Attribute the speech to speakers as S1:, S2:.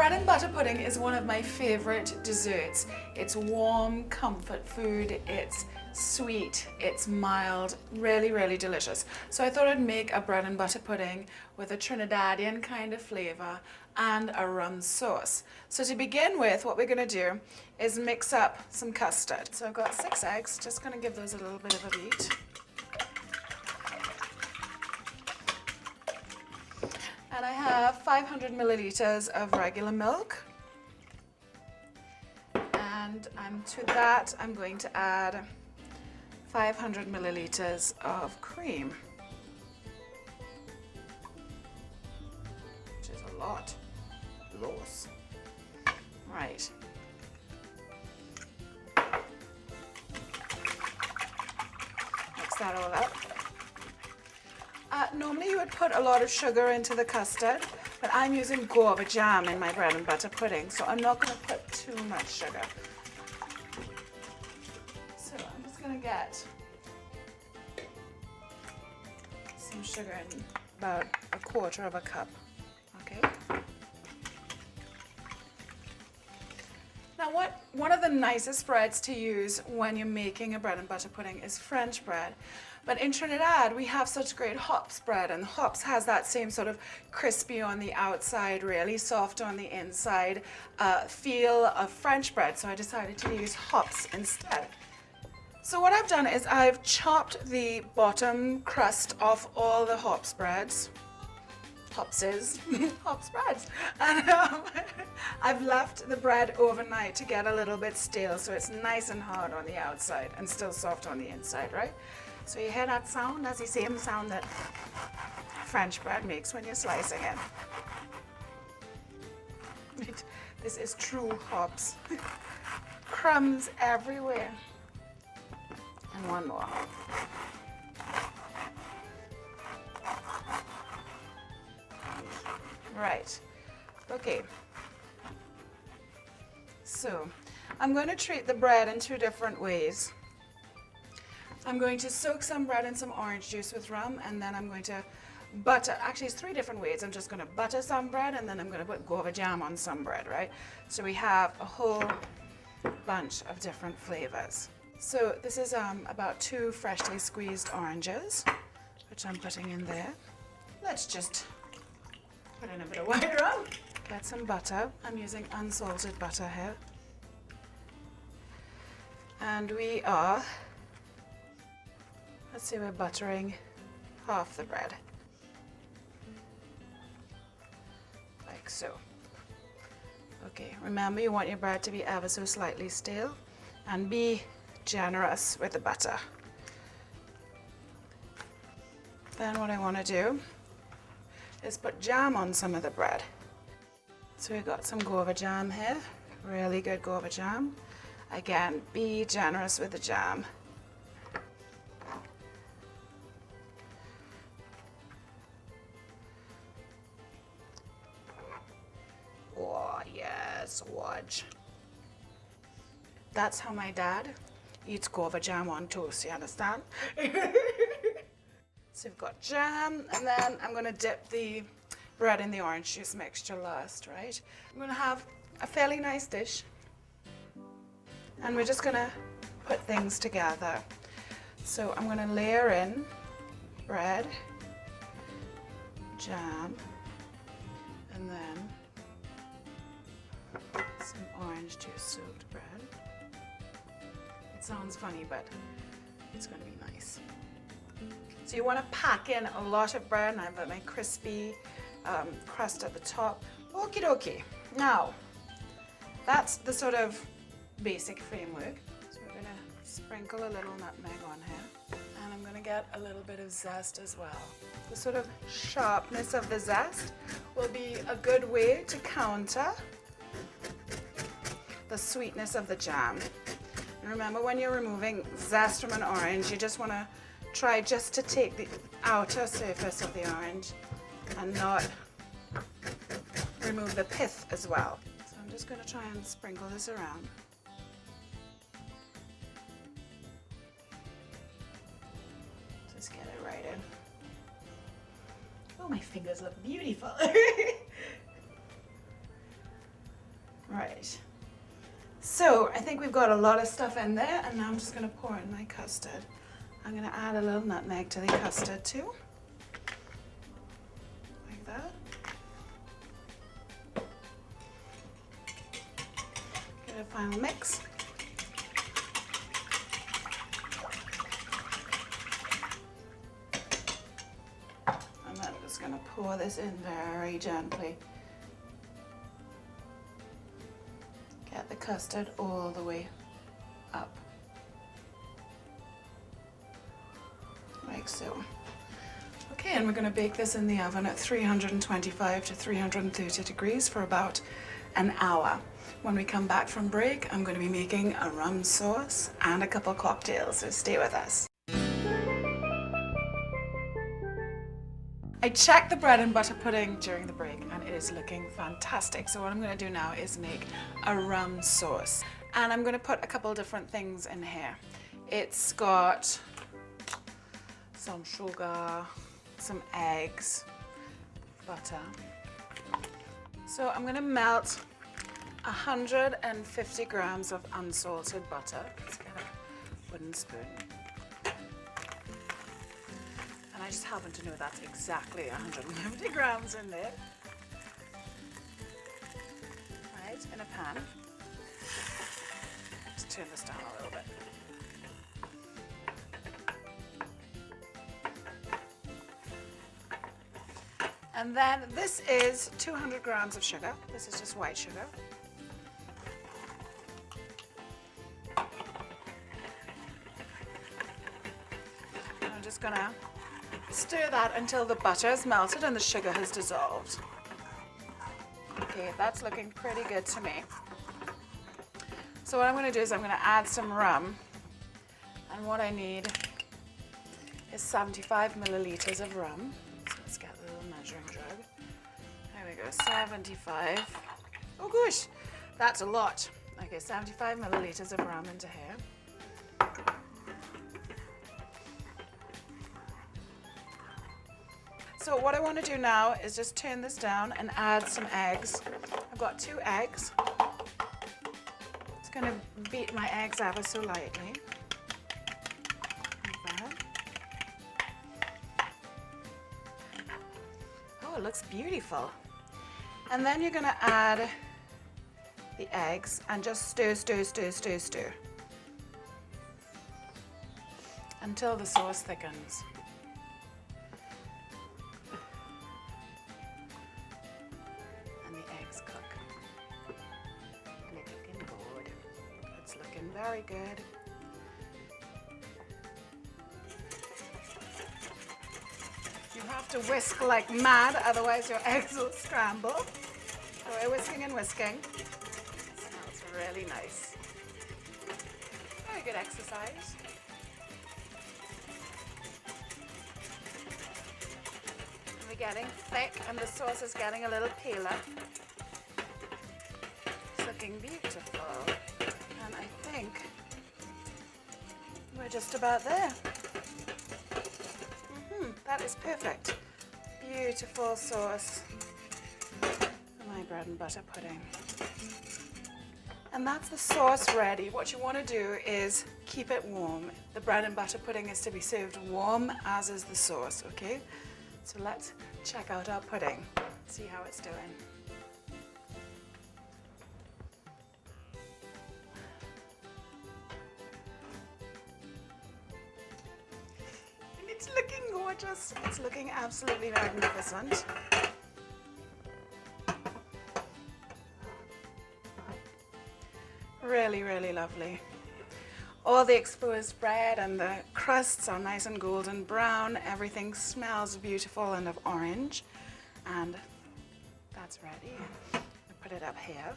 S1: Bread and butter pudding is one of my favorite desserts. It's warm, comfort food, it's sweet, it's mild, really, really delicious. So I thought I'd make a bread and butter pudding with a Trinidadian kind of flavor and a rum sauce. So to begin with, what we're gonna do is mix up some custard. So I've got 6 eggs, just gonna give those a little bit of a beat. And I have 500 milliliters of regular milk. And to that, I'm going to add 500 milliliters of cream, which is a lot. Lots. Right. Mix that all up. Normally you would put a lot of sugar into the custard, but I'm using guava jam in my bread and butter pudding, so I'm not going to put too much sugar. So I'm just going to get some sugar in about 1/4 cup. Okay. Now one of the nicest breads to use when you're making a bread and butter pudding is French bread. But in Trinidad, we have such great hops bread, and hops has that same sort of crispy on the outside, really soft on the inside feel of French bread. So I decided to use hops instead. So what I've done is I've chopped the bottom crust off all the hops breads. Hopses, hops breads. And I've left the bread overnight to get a little bit stale, so it's nice and hard on the outside and still soft on the inside, right? So you hear that sound? That's the same sound that French bread makes when you're slicing it. This is true hops. Crumbs everywhere. And one more. Right. Okay. So I'm going to treat the bread in 2 different ways. I'm going to soak some bread in some orange juice with rum, and then I'm going to butter. Actually, it's 3 different ways. I'm just going to butter some bread, and then I'm going to put guava jam on some bread, right? So we have a whole bunch of different flavors. So this is about 2 freshly squeezed oranges, which I'm putting in there. Let's just put in a bit of white rum. Get some butter. I'm using unsalted butter here. And we are, let's say we're buttering half the bread. Like so. Okay, remember you want your bread to be ever so slightly stale, and be generous with the butter. Then what I want to do is put jam on some of the bread. So we've got some guava jam here, really good guava jam. Again, be generous with the jam. Oh yes, watch. That's how my dad eats guava jam on toast, you understand? So we've got jam, and then I'm going to dip the bread in the orange juice mixture last, right? I'm going to have a fairly nice dish, and we're just going to put things together. So I'm going to layer in bread, jam, and then some orange juice soaked bread. It sounds funny, but it's going to be nice. So you want to pack in a lot of bread, and I've got my crispy crust at the top. Okie dokie. Now, that's the sort of basic framework. So we're going to sprinkle a little nutmeg on here. And I'm going to get a little bit of zest as well. The sort of sharpness of the zest will be a good way to counter the sweetness of the jam. And remember, when you're removing zest from an orange, you just want to try just to take the outer surface of the orange and not remove the pith as well. So I'm just going to try and sprinkle this around. Just get it right in. Oh, my fingers look beautiful. Right. So I think we've got a lot of stuff in there, and now I'm just going to pour in my custard. I'm going to add a little nutmeg to the custard too. Like that. Give it a final mix. And then I'm just going to pour this in very gently. Get the custard all the way up. Like so. Okay, and we're going to bake this in the oven at 325 to 330 degrees for about an hour. When we come back from break, I'm going to be making a rum sauce and a couple cocktails, so stay with us. I checked the bread and butter pudding during the break and it is looking fantastic. So what I'm going to do now is make a rum sauce. And I'm going to put a couple different things in here. It's got some sugar, some eggs, butter. So I'm going to melt 150 grams of unsalted butter. Let's get a wooden spoon. And I just happen to know that's exactly 150 grams in there. Right, in a pan. Let's turn this down a little bit. And then this is 200 grams of sugar. This is just white sugar. And I'm just gonna stir that until the butter is melted and the sugar has dissolved. Okay, that's looking pretty good to me. So what I'm going to do is I'm going to add some rum. And what I need is 75 milliliters of rum. So let's get the little measuring jug. There we go, 75. Oh gosh, that's a lot. Okay, 75 milliliters of rum into here. So what I want to do now is just turn this down and add some eggs. I've got 2 eggs. Just going to beat my eggs ever so lightly. Like that. Oh, it looks beautiful. And then you're going to add the eggs and just stir, stir, stir, stir, stir until the sauce thickens. Very good. You have to whisk like mad, otherwise your eggs will scramble. So we're whisking and whisking. It smells really nice. Very good exercise. And we're getting thick and the sauce is getting a little paler. It's looking beautiful. And I think we're just about there. That is perfect. Beautiful sauce for my bread and butter pudding. And that's the sauce ready. What you want to do is keep it warm. The bread and butter pudding is to be served warm, as is the sauce, okay? So let's check out our pudding, see how it's doing. It's looking gorgeous. It's looking absolutely magnificent. Really, really lovely. All the exposed bread and the crusts are nice and golden brown. Everything smells beautiful and of orange. And that's ready. I'll put it up here.